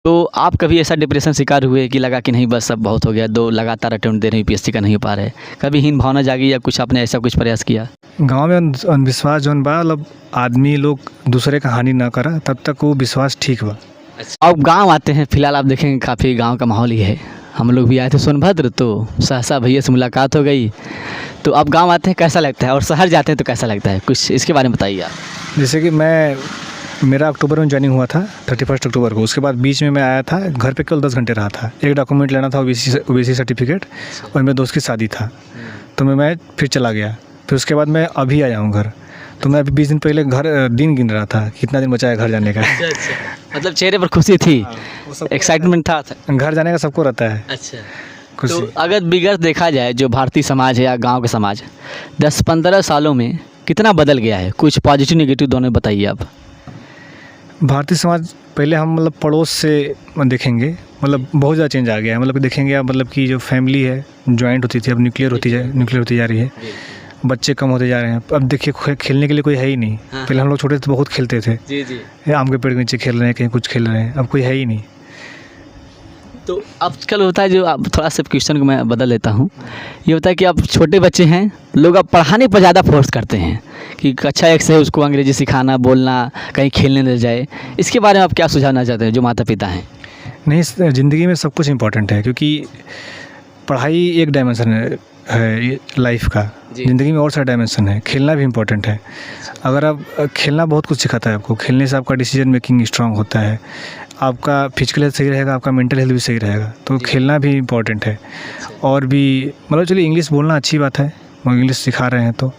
तो आप कभी ऐसा डिप्रेशन शिकार हुए कि लगा कि नहीं बस अब बहुत हो गया, 2 लगातार अटेम्प्ट दे रहे हैं यूपीएससी का नहीं हो पा रहा है, कभी हीन भावना जागी या कुछ आपने ऐसा कुछ प्रयास किया? गाँव में अंधविश्वास जौन बा मतलब आदमी लोग दूसरे का हानि ना करा तब तक वो विश्वास ठीक बा। अच्छा, अब गाँव आते हैं, फिलहाल आप देखेंगे काफ़ी गाँव का माहौल ही है। हम लोग भी आए थे सोनभद्र, तो सहसा भैया से मुलाकात हो गई। तो आप गाँव आते हैं कैसा लगता है, और शहर जाते हैं तो कैसा लगता है, कुछ इसके बारे में बताइए आप। जैसे कि मेरा अक्टूबर में ज्वाइनिंग हुआ था 31 अक्टूबर को। उसके बाद बीच में मैं आया था, घर पे केवल 10 घंटे रहा था। एक डॉक्यूमेंट लेना था ओबीसी सर्टिफिकेट, और मेरे दोस्त की शादी था, तो मैं फिर चला गया। फिर उसके बाद मैं अभी आया हूँ घर। तो मैं अभी 20 दिन पहले दिन गिन रहा था कितना दिन बचा है घर जाने का। मतलब चेहरे पर खुशी थी, एक्साइटमेंट था। घर जाने का सबको रहता है। अच्छा, खुशी। तो अगर बिगड़ देखा जाए जो भारतीय समाज है या गांव का समाज 10-15 सालों में कितना बदल गया है, कुछ पॉजिटिव नेगेटिव दोनों बताइए आप। भारतीय समाज पहले हम मतलब पड़ोस से देखेंगे, मतलब बहुत ज़्यादा चेंज आ गया है। मतलब देखेंगे आप, मतलब कि जो फैमिली है जॉइंट होती थी, अब न्यूक्लियर होती जा रही है। बच्चे कम होते जा रहे हैं। अब देखिए खेलने के लिए कोई है ही नहीं। पहले हम लोग छोटे थे तो बहुत खेलते थे। जी। आम के पेड़ के नीचे खेल रहे हैं, कहीं कुछ खेल रहे हैं, अब कोई है ही नहीं। तो आजकल होता है, जो आप थोड़ा सा क्वेश्चन को मैं बदल लेता हूँ, ये होता है कि अब छोटे बच्चे हैं, लोग अब पढ़ाने पर ज़्यादा फोर्स करते हैं कि कक्षा 1 से उसको अंग्रेजी सिखाना, बोलना, कहीं खेलने ले जाए। इसके बारे में आप क्या सुझावना चाहते हैं जो माता पिता हैं? नहीं, ज़िंदगी में सब कुछ इम्पोर्टेंट है, क्योंकि पढ़ाई एक डायमेंशन है लाइफ का। ज़िंदगी में और सारे डायमेंशन है। खेलना भी इम्पोर्टेंट है। अगर आप खेलना बहुत कुछ सिखाता है आपको। खेलने से आपका डिसीजन मेकिंग स्ट्रांग होता है, आपका फिजिकल हेल्थ सही रहेगा, आपका मेंटल हेल्थ भी सही रहेगा। तो खेलना भी इम्पोर्टेंट है। और भी मतलब चलिए इंग्लिश बोलना अच्छी बात है, वो इंग्लिश सिखा रहे हैं तो,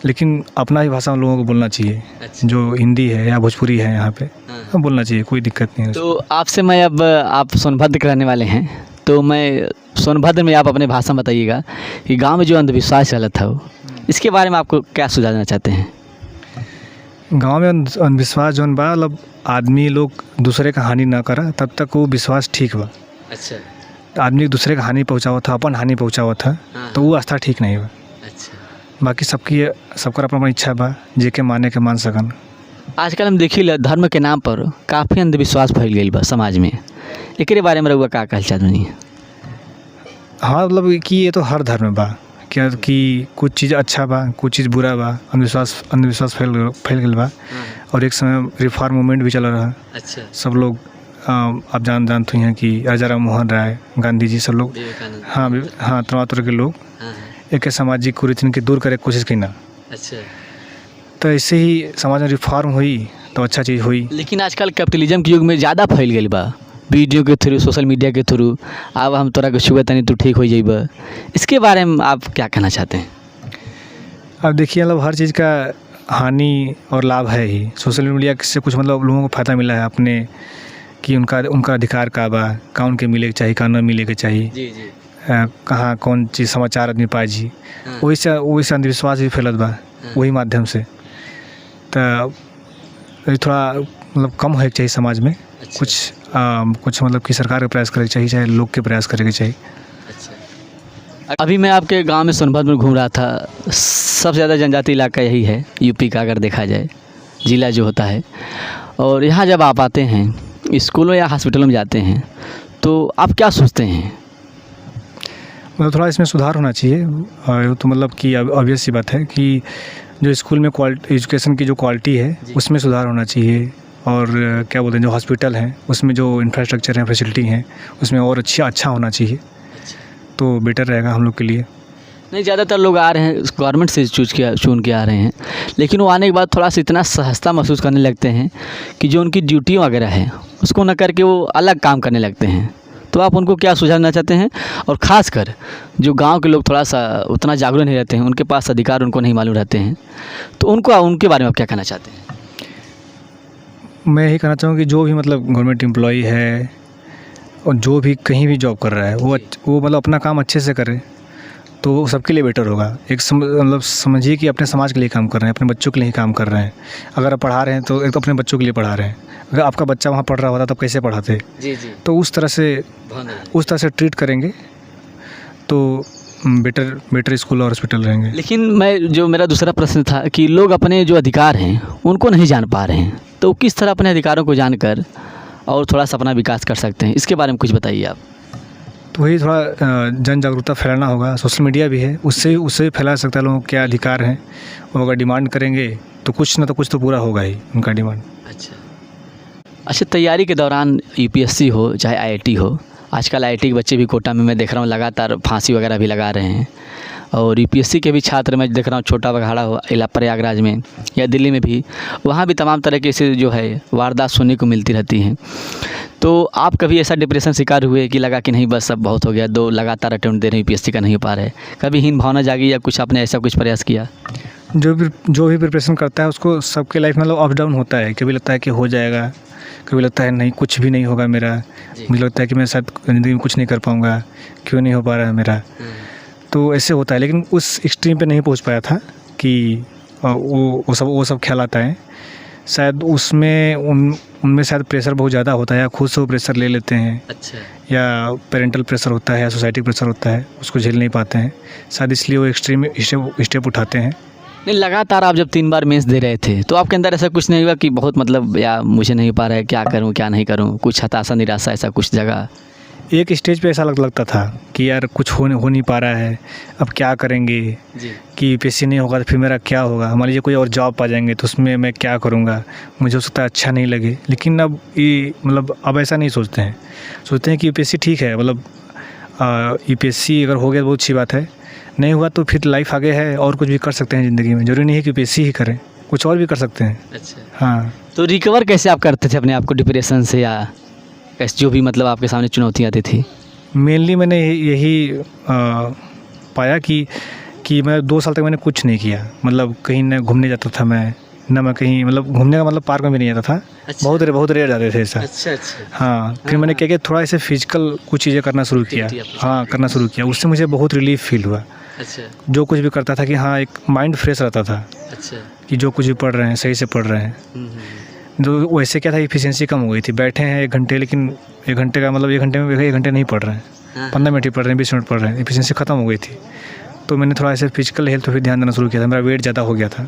लेकिन अपना ही भाषा हम लोगों को बोलना चाहिए। जो हिंदी है या भोजपुरी है यहाँ पे बोलना चाहिए, कोई दिक्कत नहीं है। तो आपसे मैं अब, आप सोनभद्र के रहने वाले हैं, तो मैं सोनभद्र में आप अपने भाषा में बताइएगा कि गांव में जो अंधविश्वास चला था वो, इसके बारे में आपको क्या सुझाव देना चाहते हैं? गांव में अंधविश्वास जौन बा मतलब आदमी लोग दूसरे का हानि ना करा तब तक वो विश्वास ठीक बा। अच्छा, आदमी दूसरे का हानि पहुँचावा था, अपन हानि पहुँचावा था, तो वो आस्था ठीक नहीं बा। अच्छा, बाकी सबकर अपना इच्छा बा, जेके माने के मान सकन। आजकल हम देखिए धर्म के नाम पर काफ़ी अंधविश्वास फैल गई बा समाज में, एकरे बारे में रहुआ का कहना चाहते? हाँ, मतलब कि ये तो हर धर्म में बा क्या कि कुछ चीज़ अच्छा बा, कुछ चीज़ बुरा बा। अंधविश्वास फैल गई बा। और एक समय रिफॉर्म मूवमेंट भी चला रहा। अच्छा, सब लोग आप जानते हैं कि राजा राम मोहन राय, गांधी जी, सब लोग, हाँ तरह तरह के लोग एक सामाजिक कुरीतियों की दूर करे कोशिश की ना। अच्छा, तो ऐसे ही समाज में रिफॉर्म हुई तो अच्छा चीज़ हुई। लेकिन आजकल कैपिटलिज्म के युग में ज़्यादा फैल गई बा, वीडियो के थ्रू, सोशल मीडिया के थ्रू, अब हम तोरा के छुए तनी तो ठीक हो जाइबा। इसके बारे में आप क्या कहना चाहते हैं? अब देखिए मतलब हर चीज़ का हानि और लाभ है ही। सोशल मीडिया से कुछ मतलब लोगों को फ़ायदा मिला है अपने, कि उनका अधिकार का बा, का उनके मिले के चाहिए, का न मिले के चाहिए। जी जी, कहाँ कौन चीज़ समाचार आदमी पाए जी, वही से अंधविश्वास भी फैलत बा वही माध्यम से। तो थोड़ा मतलब कम होना चाहिए समाज में। अच्छा, कुछ मतलब कि सरकार का प्रयास करे चाहिए, चाहे लोग के प्रयास करे के चाहिए। अच्छा, अभी मैं आपके गांव में सोनभद्र में घूम रहा था। सबसे ज़्यादा जनजाति इलाका यही है यूपी का, अगर देखा जाए ज़िला जो होता है। और यहाँ जब आप आते हैं, स्कूलों या हॉस्पिटलों में जाते हैं, तो आप क्या सोचते हैं? मतलब थोड़ा इसमें सुधार होना चाहिए। और तो मतलब कि ऑब्वियस सी बात है कि जो स्कूल में एजुकेशन की जो क्वालिटी है उसमें सुधार होना चाहिए। और क्या बोलते हैं, जो हॉस्पिटल हैं उसमें जो इंफ्रास्ट्रक्चर हैं, फैसिलिटी हैं, उसमें और अच्छा होना चाहिए। तो बेटर रहेगा हम लोग के लिए। नहीं, ज़्यादातर लोग आ रहे हैं गवर्नमेंट से चुन के आ रहे हैं, लेकिन वो आने के बाद थोड़ा सा इतना सहजता महसूस करने लगते हैं कि जो उनकी ड्यूटी वगैरह है उसको न करके वो अलग काम करने लगते हैं। तो आप उनको क्या सुझाव देना चाहते हैं? और ख़ासकर जो गांव के लोग थोड़ा सा उतना जागरूक नहीं रहते हैं, उनके पास अधिकार उनको नहीं मालूम रहते हैं, तो उनके बारे में आप क्या कहना चाहते हैं? मैं यही कहना चाहूँगा कि जो भी मतलब गवर्नमेंट एम्प्लॉई है और जो भी कहीं भी जॉब कर रहा है वो मतलब अपना काम अच्छे से करे तो सबके लिए बेटर होगा। एक मतलब समझिए कि अपने समाज के लिए काम कर रहे हैं, अपने बच्चों के लिए काम कर रहे हैं। अगर आप पढ़ा रहे हैं तो एक तो अपने बच्चों के लिए पढ़ा रहे हैं। अगर आपका बच्चा वहाँ पढ़ रहा होता तब कैसे पढ़ाते? जी जी, तो उस तरह से ट्रीट करेंगे तो बेटर स्कूल और हॉस्पिटल रहेंगे। लेकिन मेरा दूसरा प्रश्न था कि लोग अपने जो अधिकार हैं उनको नहीं जान पा रहे हैं, तो किस तरह अपने अधिकारों को जानकर और थोड़ा सा अपना विकास कर सकते हैं, इसके बारे में कुछ बताइए आप। तो वही थोड़ा जन जागरूकता फैलाना होगा। सोशल मीडिया भी है, उससे भी फैला सकता है लोगों को क्या अधिकार हैं। वो अगर डिमांड करेंगे तो कुछ ना तो कुछ तो पूरा होगा ही उनका डिमांड। अच्छा, तैयारी के दौरान यूपीएससी हो चाहे आईआईटी हो, आजकल आईआईटी के बच्चे भी कोटा में मैं देख रहा हूँ लगातार फांसी वगैरह भी लगा रहे हैं, और यूपीएससी के भी छात्र मैं देख रहा हूँ, छोटा बघाड़ा हो प्रयागराज में या दिल्ली में भी, वहाँ भी तमाम तरह के से जो है वारदात सुनने को मिलती रहती हैं। तो आप कभी ऐसा डिप्रेशन शिकार हुए कि लगा कि नहीं बस अब बहुत हो गया, 2 लगातार अटेम्प्ट दे रहे हैं यूपीएससी का नहीं हो पा रहा है, कभी हीन भावना जागी या कुछ आपने ऐसा कुछ प्रयास किया? जो भी प्रिपरेशन करता है उसको सबके लाइफ में मतलब अप डाउन होता है। कभी लगता है कि हो जाएगा, कभी लगता है नहीं कुछ भी नहीं होगा मेरा, मुझे लगता है कि मैं शायद ज़िंदगी में कुछ नहीं कर पाऊँगा, क्यों नहीं हो पा रहा है मेरा। तो ऐसे होता है, लेकिन उस एक्सट्रीम पे नहीं पहुंच पाया था कि वो सब ख्याल आता है। शायद उसमें उनमें शायद प्रेशर बहुत ज़्यादा होता है, या खुद से वो प्रेशर ले लेते हैं। अच्छा। या पेरेंटल प्रेशर होता है या सोसाइटी प्रेशर होता है, उसको झेल नहीं पाते हैं, शायद इसलिए वो एक्सट्रीम स्टेप उठाते हैं। नहीं, लगातार आप जब 3 बार मेंस दे रहे थे तो आपके अंदर ऐसा कुछ नहीं हुआ कि बहुत मतलब या मुझे नहीं हो पा रहा है, क्या करूं क्या नहीं करूं, कुछ हताशा निराशा ऐसा कुछ जगह? एक स्टेज पे ऐसा लगता था कि यार कुछ हो नहीं पा रहा है, अब क्या करेंगे जी। कि यूपीएससी नहीं होगा तो फिर मेरा क्या होगा, मान लीजिए कोई और जॉब पा जाएंगे तो उसमें मैं क्या करूँगा, मुझे हो सकता है अच्छा नहीं लगे। लेकिन अब ये मतलब अब ऐसा नहीं सोचते हैं, सोचते हैं कि यूपीएससी ठीक है, मतलब यूपीएससी अगर हो गया तो बहुत अच्छी बात है, नहीं हुआ तो फिर लाइफ आगे है और कुछ भी कर सकते हैं ज़िंदगी में, ज़रूरी नहीं है कि यूपीएससी ही करें, कुछ और भी कर सकते हैं। अच्छा। हाँ। तो रिकवर कैसे आप करते थे अपने आप को डिप्रेशन से, या कैसे जो भी मतलब आपके सामने चुनौतियाँ आती थी? मेनली मैंने यही पाया कि मैं 2 साल तक मैंने कुछ नहीं किया, मतलब कहीं न घूमने जाता था मैं कहीं, मतलब घूमने का मतलब पार्क में भी नहीं जाता था। अच्छा। बहुत रेयर जाते थे ऐसा। अच्छा। हाँ, फिर मैंने क्या किया, थोड़ा ऐसे फिजिकल कुछ चीज़ें करना शुरू किया। हाँ, करना शुरू किया, उससे मुझे बहुत रिलीफ फील हुआ। अच्छा। जो कुछ भी करता था कि हाँ, एक माइंड फ्रेश रहता था। अच्छा। कि जो कुछ भी पढ़ रहे हैं सही से पढ़ रहे हैं। तो वैसे क्या था, एफिशिएंसी कम हो गई थी, बैठे हैं 1 घंटे, लेकिन 1 घंटे का मतलब 1 घंटे में 1 घंटे नहीं पढ़ रहे हैं, 15 मिनट ही पढ़ रहे हैं, 20 मिनट पढ़ रहे हैं, एफिशिएंसी ख़त्म हो गई थी। तो मैंने थोड़ा ऐसे फिजिकल हेल्थ पे ध्यान देना शुरू किया था, मेरा वेट ज़्यादा हो गया था।